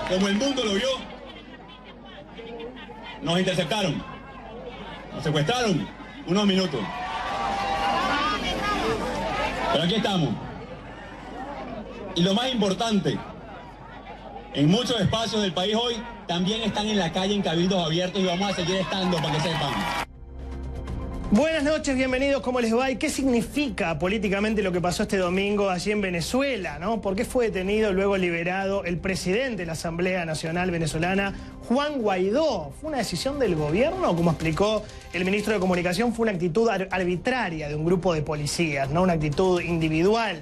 como el mundo lo vio, nos interceptaron, nos secuestraron unos minutos. Pero aquí estamos. Y lo más importante, en muchos espacios del país hoy también están en la calle en cabildos abiertos y vamos a seguir estando para que sepan. Buenas noches, bienvenidos, ¿cómo les va? ¿Y qué significa políticamente lo que pasó este domingo allí en Venezuela, ¿no? ¿Por qué fue detenido, luego liberado el presidente de la Asamblea Nacional Venezolana, Juan Guaidó? ¿Fue una decisión del gobierno? Como explicó el ministro de Comunicación, fue una actitud arbitraria de un grupo de policías, ¿no? Una actitud individual.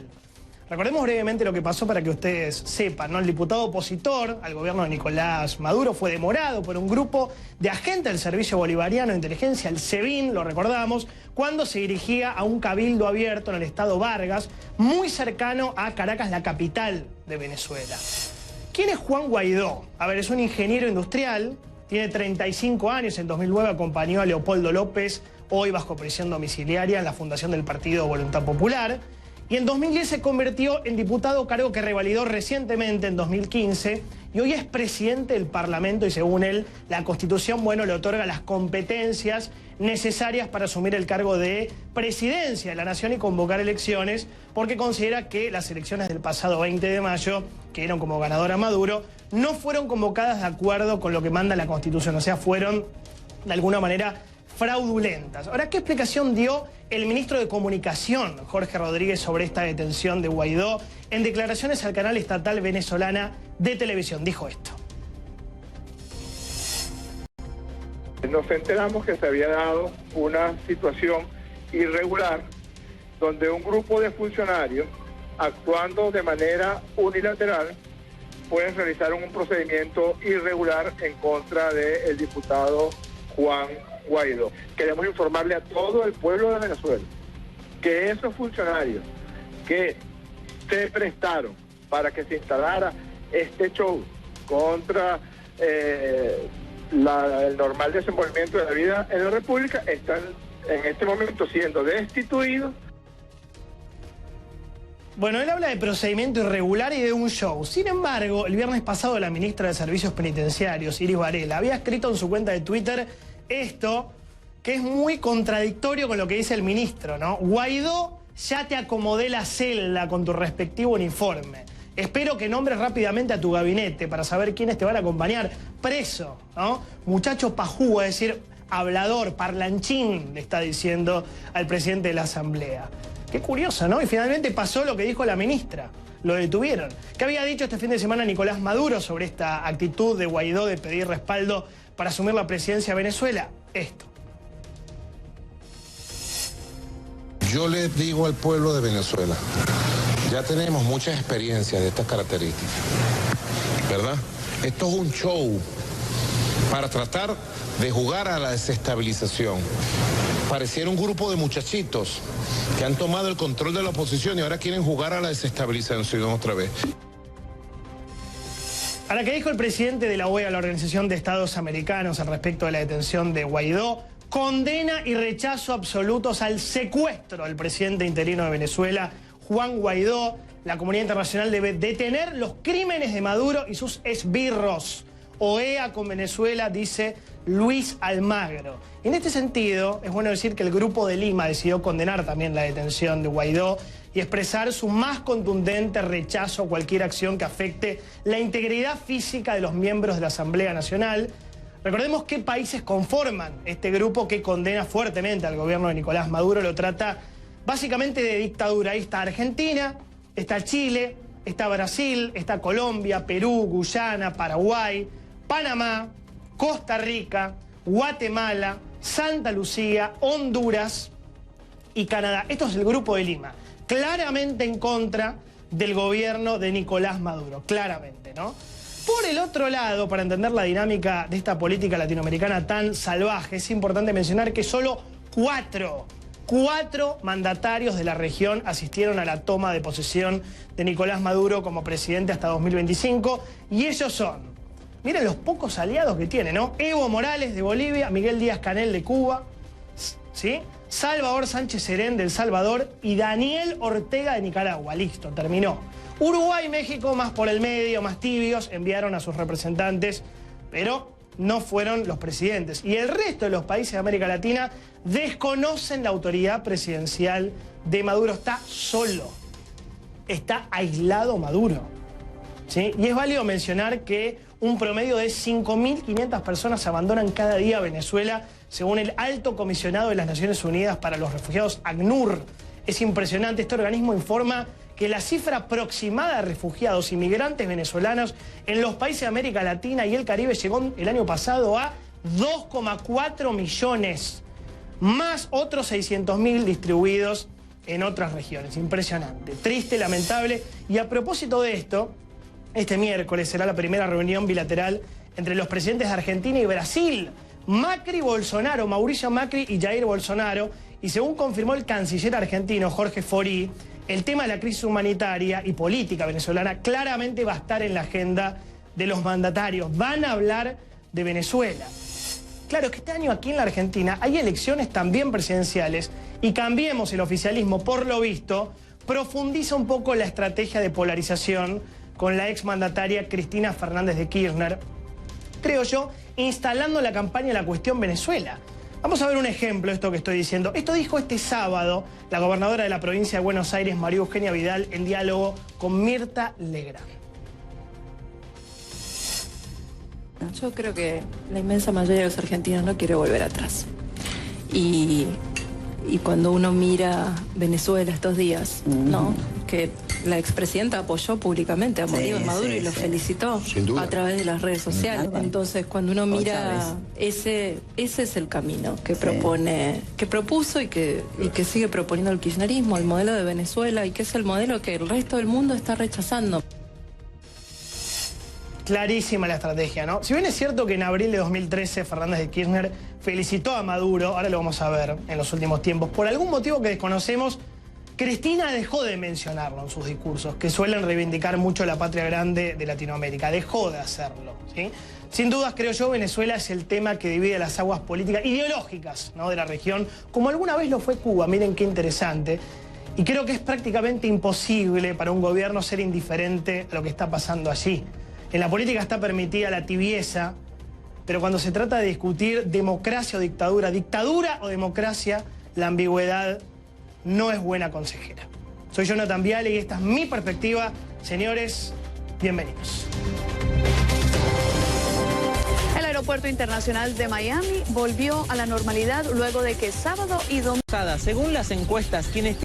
Recordemos brevemente lo que pasó para que ustedes sepan, ¿no? El diputado opositor al gobierno de Nicolás Maduro fue demorado por un grupo de agentes del Servicio Bolivariano de Inteligencia, el SEBIN, lo recordamos, cuando se dirigía a un cabildo abierto en el estado Vargas, muy cercano a Caracas, la capital de Venezuela. ¿Quién es Juan Guaidó? A ver, es un ingeniero industrial, tiene 35 años, en 2009 acompañó a Leopoldo López, hoy bajo prisión domiciliaria en la fundación del Partido Voluntad Popular. Y en 2010 se convirtió en diputado, cargo que revalidó recientemente en 2015, y hoy es presidente del Parlamento y según él, la Constitución, bueno, le otorga las competencias necesarias para asumir el cargo de presidencia de la Nación y convocar elecciones, porque considera que las elecciones del pasado 20 de mayo, que dieron como ganador a Maduro, no fueron convocadas de acuerdo con lo que manda la Constitución, o sea, fueron de alguna manera fraudulentas. Ahora, ¿qué explicación dio el ministro de Comunicación, Jorge Rodríguez, sobre esta detención de Guaidó? En declaraciones al canal estatal venezolana de televisión, dijo esto. Nos enteramos que se había dado una situación irregular donde un grupo de funcionarios, actuando de manera unilateral, pues realizaron un procedimiento irregular en contra del diputado Juan Guaidó. Queremos informarle a todo el pueblo de Venezuela que esos funcionarios que se prestaron para que se instalara este show contra el normal desenvolvimiento de la vida en la República están en este momento siendo destituidos. Bueno, él habla de procedimiento irregular y de un show. Sin embargo, el viernes pasado la ministra de Servicios Penitenciarios, Iris Varela, había escrito en su cuenta de Twitter esto, que es muy contradictorio con lo que dice el ministro, ¿no? Guaidó, ya te acomodé la celda con tu respectivo uniforme. Espero que nombres rápidamente a tu gabinete para saber quiénes te van a acompañar. Preso, ¿no? Muchacho pajú, es decir, hablador, parlanchín, le está diciendo al presidente de la Asamblea. Qué curioso, ¿no? Y finalmente pasó lo que dijo la ministra. Lo detuvieron. ¿Qué había dicho este fin de semana Nicolás Maduro sobre esta actitud de Guaidó de pedir respaldo para asumir la presidencia de Venezuela? Esto. Yo les digo al pueblo de Venezuela, ya tenemos muchas experiencias de estas características, ¿verdad? Esto es un show para tratar de jugar a la desestabilización. Pareciera un grupo de muchachitos que han tomado el control de la oposición y ahora quieren jugar a la desestabilización otra vez. Ahora, ¿qué dijo el presidente de la OEA, la Organización de Estados Americanos, al respecto de la detención de Guaidó? Condena y rechazo absolutos al secuestro del presidente interino de Venezuela, Juan Guaidó. La comunidad internacional debe detener los crímenes de Maduro y sus esbirros. OEA con Venezuela, dice Luis Almagro. Y en este sentido, es bueno decir que el Grupo de Lima decidió condenar también la detención de Guaidó y expresar su más contundente rechazo a cualquier acción que afecte la integridad física de los miembros de la Asamblea Nacional. Recordemos qué países conforman este grupo que condena fuertemente al gobierno de Nicolás Maduro. Lo trata básicamente de dictadura. Ahí está Argentina, está Chile, está Brasil, está Colombia, Perú, Guyana, Paraguay, Panamá, Costa Rica, Guatemala, Santa Lucía, Honduras y Canadá. Esto es el Grupo de Lima, claramente en contra del gobierno de Nicolás Maduro, claramente, ¿no? Por el otro lado, para entender la dinámica de esta política latinoamericana tan salvaje, es importante mencionar que solo cuatro mandatarios de la región asistieron a la toma de posesión de Nicolás Maduro como presidente hasta 2025, y ellos son, miren los pocos aliados que tiene, ¿no? Evo Morales de Bolivia, Miguel Díaz-Canel de Cuba, ¿sí? Salvador Sánchez Serén de El Salvador y Daniel Ortega de Nicaragua. Listo, terminó. Uruguay y México, más por el medio, más tibios, enviaron a sus representantes, pero no fueron los presidentes. Y el resto de los países de América Latina desconocen la autoridad presidencial de Maduro. Está solo, está aislado Maduro, ¿sí? Y es válido mencionar que un promedio de 5.500 personas abandonan cada día Venezuela, según el Alto Comisionado de las Naciones Unidas para los Refugiados, ACNUR. Es impresionante, este organismo informa que la cifra aproximada de refugiados y migrantes venezolanos en los países de América Latina y el Caribe llegó el año pasado a 2,4 millones, más otros 600.000 distribuidos en otras regiones. Impresionante, triste, lamentable. Y a propósito de esto, este miércoles será la primera reunión bilateral entre los presidentes de Argentina y Brasil, Macri, Bolsonaro, Mauricio Macri y Jair Bolsonaro. Y según confirmó el canciller argentino Jorge Forí, el tema de la crisis humanitaria y política venezolana claramente va a estar en la agenda de los mandatarios. Van a hablar de Venezuela. Claro que este año aquí en la Argentina hay elecciones también presidenciales y Cambiemos, el oficialismo, por lo visto, profundiza un poco la estrategia de polarización con la exmandataria Cristina Fernández de Kirchner, creo yo, instalando la campaña La Cuestión Venezuela. Vamos a ver un ejemplo de esto que estoy diciendo. Esto dijo este sábado la gobernadora de la provincia de Buenos Aires, María Eugenia Vidal, en diálogo con Mirta Legrand. Yo creo que la inmensa mayoría de los argentinos no quiere volver atrás. Y cuando uno mira Venezuela estos días, ¿no? Que la expresidenta apoyó públicamente a Maduro y lo felicitó a través de las redes sociales. Entonces, cuando uno mira ese es el camino que propone, que propuso y que sigue proponiendo el kirchnerismo, el modelo de Venezuela, y que es el modelo que el resto del mundo está rechazando. Clarísima la estrategia, ¿no? Si bien es cierto que en abril de 2013 Fernández de Kirchner felicitó a Maduro, ahora lo vamos a ver en los últimos tiempos, por algún motivo que desconocemos, Cristina dejó de mencionarlo en sus discursos, que suelen reivindicar mucho la patria grande de Latinoamérica. Dejó de hacerlo, ¿sí? Sin dudas, creo yo, Venezuela es el tema que divide las aguas políticas ideológicas, ¿no?, de la región, como alguna vez lo fue Cuba. Miren qué interesante. Y creo que es prácticamente imposible para un gobierno ser indiferente a lo que está pasando allí. En la política está permitida la tibieza, pero cuando se trata de discutir democracia o dictadura, dictadura o democracia, la ambigüedad no es buena consejera. Soy Jonathan Viale y esta es mi perspectiva. Señores, bienvenidos. El aeropuerto internacional de Miami volvió a la normalidad luego de que sábado y domingo... Según las encuestas, quienes...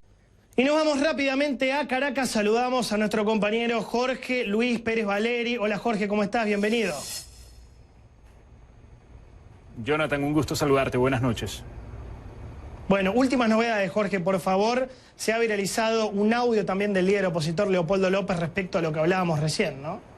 Y nos vamos rápidamente a Caracas. Saludamos a nuestro compañero Jorge Luis Pérez Valeri. Hola Jorge, ¿cómo estás? Bienvenido. Jonathan, un gusto saludarte. Buenas noches. Bueno, últimas novedades, Jorge, por favor. Se ha viralizado un audio también del líder opositor Leopoldo López respecto a lo que hablábamos recién, ¿no?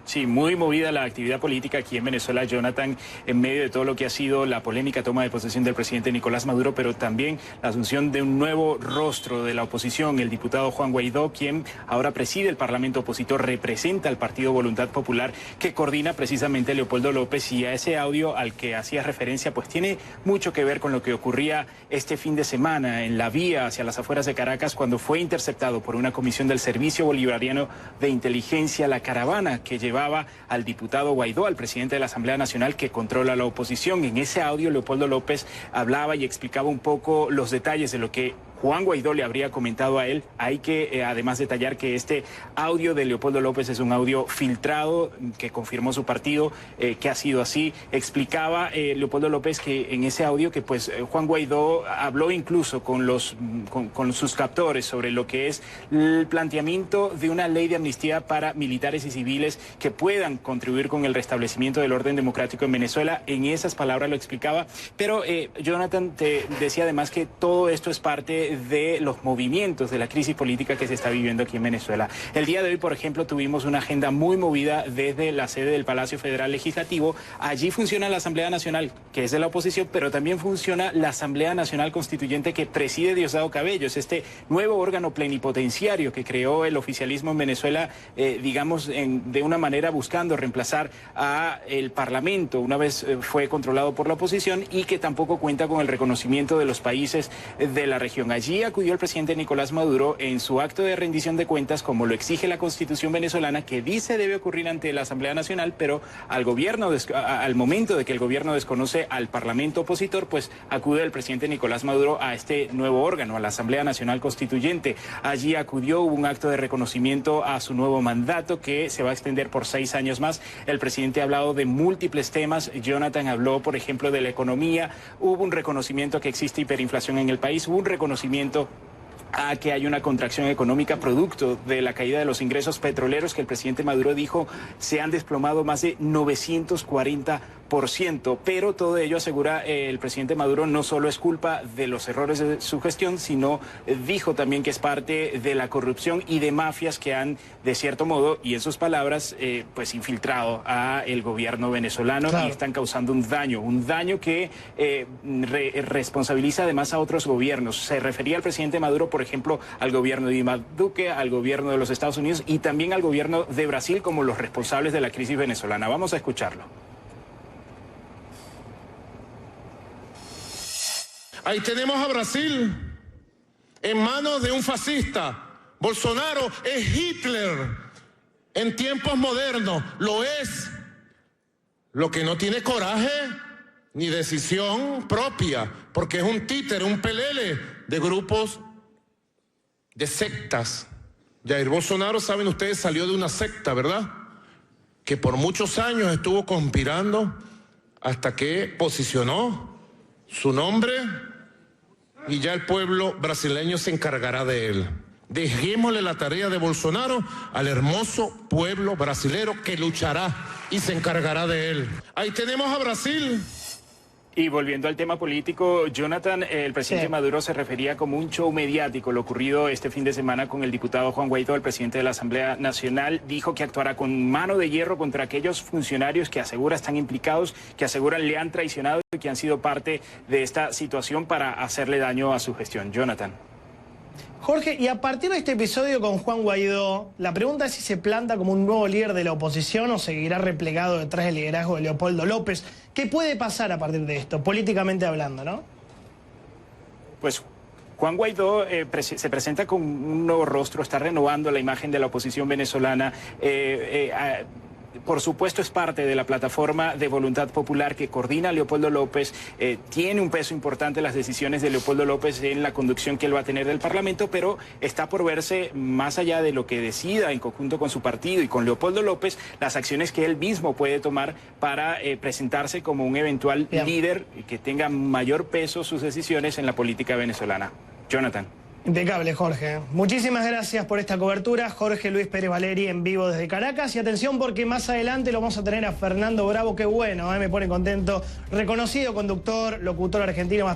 Sí, muy movida la actividad política aquí en Venezuela, Jonathan, en medio de todo lo que ha sido la polémica toma de posesión del presidente Nicolás Maduro, pero también la asunción de un nuevo rostro de la oposición, el diputado Juan Guaidó, quien ahora preside el Parlamento opositor, representa al Partido Voluntad Popular, que coordina precisamente Leopoldo López. Y a ese audio al que hacías referencia, pues tiene mucho que ver con lo que ocurría este fin de semana en la vía hacia las afueras de Caracas, cuando fue interceptado por una comisión del Servicio Bolivariano de Inteligencia la caravana que llevaba al diputado Guaidó, al presidente de la Asamblea Nacional, que controla la oposición. En ese audio, Leopoldo López hablaba y explicaba un poco los detalles de lo que Juan Guaidó le habría comentado a él. Hay que además detallar que este audio de Leopoldo López es un audio filtrado que confirmó su partido, que ha sido así. Explicaba Leopoldo López que en ese audio que pues Juan Guaidó habló incluso con sus captores sobre lo que es el planteamiento de una ley de amnistía para militares y civiles que puedan contribuir con el restablecimiento del orden democrático en Venezuela. En esas palabras lo explicaba. Pero Jonathan, te decía además que todo esto es parte parte de los movimientos de la crisis política que se está viviendo aquí en Venezuela. El día de hoy, por ejemplo, tuvimos una agenda muy movida desde la sede del Palacio Federal Legislativo. Allí funciona la Asamblea Nacional, que es de la oposición, pero también funciona la Asamblea Nacional Constituyente que preside Diosdado Cabello. Es este nuevo órgano plenipotenciario que creó el oficialismo en Venezuela, digamos, de una manera buscando reemplazar a el Parlamento, una vez fue controlado por la oposición, y que tampoco cuenta con el reconocimiento de los países de la región. Allí acudió el presidente Nicolás Maduro en su acto de rendición de cuentas, como lo exige la Constitución venezolana, que dice debe ocurrir ante la Asamblea Nacional, pero al momento de que el gobierno desconoce al Parlamento opositor, pues acude el presidente Nicolás Maduro a este nuevo órgano, a la Asamblea Nacional Constituyente. Allí acudió, hubo un acto de reconocimiento a su nuevo mandato que se va a extender por 6 años más. El presidente ha hablado de múltiples temas. Jonathan habló, por ejemplo, de la economía. Hubo un reconocimiento a que existe hiperinflación en el país, hubo un reconocimiento a que hay una contracción económica producto de la caída de los ingresos petroleros, que el presidente Maduro dijo se han desplomado más de 940%, pero todo ello, asegura el presidente Maduro, no solo es culpa de los errores de su gestión, sino dijo también que es parte de la corrupción y de mafias que han, de cierto modo, y en sus palabras, pues infiltrado a el gobierno venezolano. Claro. Y están causando un daño que responsabiliza además a otros gobiernos. Se refería al presidente Maduro, por ejemplo, al gobierno de Iván Duque, al gobierno de los Estados Unidos y también al gobierno de Brasil como los responsables de la crisis venezolana. Vamos a escucharlo. Ahí tenemos a Brasil en manos de un fascista. Bolsonaro es Hitler en tiempos modernos, lo es. Lo que no tiene coraje ni decisión propia, porque es un títere, un pelele de grupos, de sectas. Jair Bolsonaro, saben ustedes, salió de una secta, ¿verdad? Que por muchos años estuvo conspirando hasta que posicionó su nombre y ya el pueblo brasileño se encargará de él. Dejémosle la tarea de Bolsonaro al hermoso pueblo brasilero que luchará y se encargará de él. Ahí tenemos a Brasil. Y volviendo al tema político, Jonathan, el presidente Maduro se refería como un show mediático lo ocurrido este fin de semana con el diputado Juan Guaidó, el presidente de la Asamblea Nacional. Dijo que actuará con mano de hierro contra aquellos funcionarios que asegura están implicados, que aseguran le han traicionado y que han sido parte de esta situación para hacerle daño a su gestión. Jonathan. Jorge, y a partir de este episodio con Juan Guaidó, la pregunta es si se planta como un nuevo líder de la oposición o seguirá replegado detrás del liderazgo de Leopoldo López. ¿Qué puede pasar a partir de esto, políticamente hablando, no? Pues Juan Guaidó se presenta con un nuevo rostro, está renovando la imagen de la oposición venezolana. Por supuesto es parte de la plataforma de Voluntad Popular que coordina a Leopoldo López. Tiene un peso importante las decisiones de Leopoldo López en la conducción que él va a tener del Parlamento, pero está por verse, más allá de lo que decida en conjunto con su partido y con Leopoldo López, las acciones que él mismo puede tomar para presentarse como un eventual líder que tenga mayor peso sus decisiones en la política venezolana. Jonathan. Impecable, Jorge. Muchísimas gracias por esta cobertura. Jorge Luis Pérez Valeri en vivo desde Caracas. Y atención porque más adelante lo vamos a tener a Fernando Bravo. Qué bueno, me pone contento. Reconocido conductor, locutor argentino.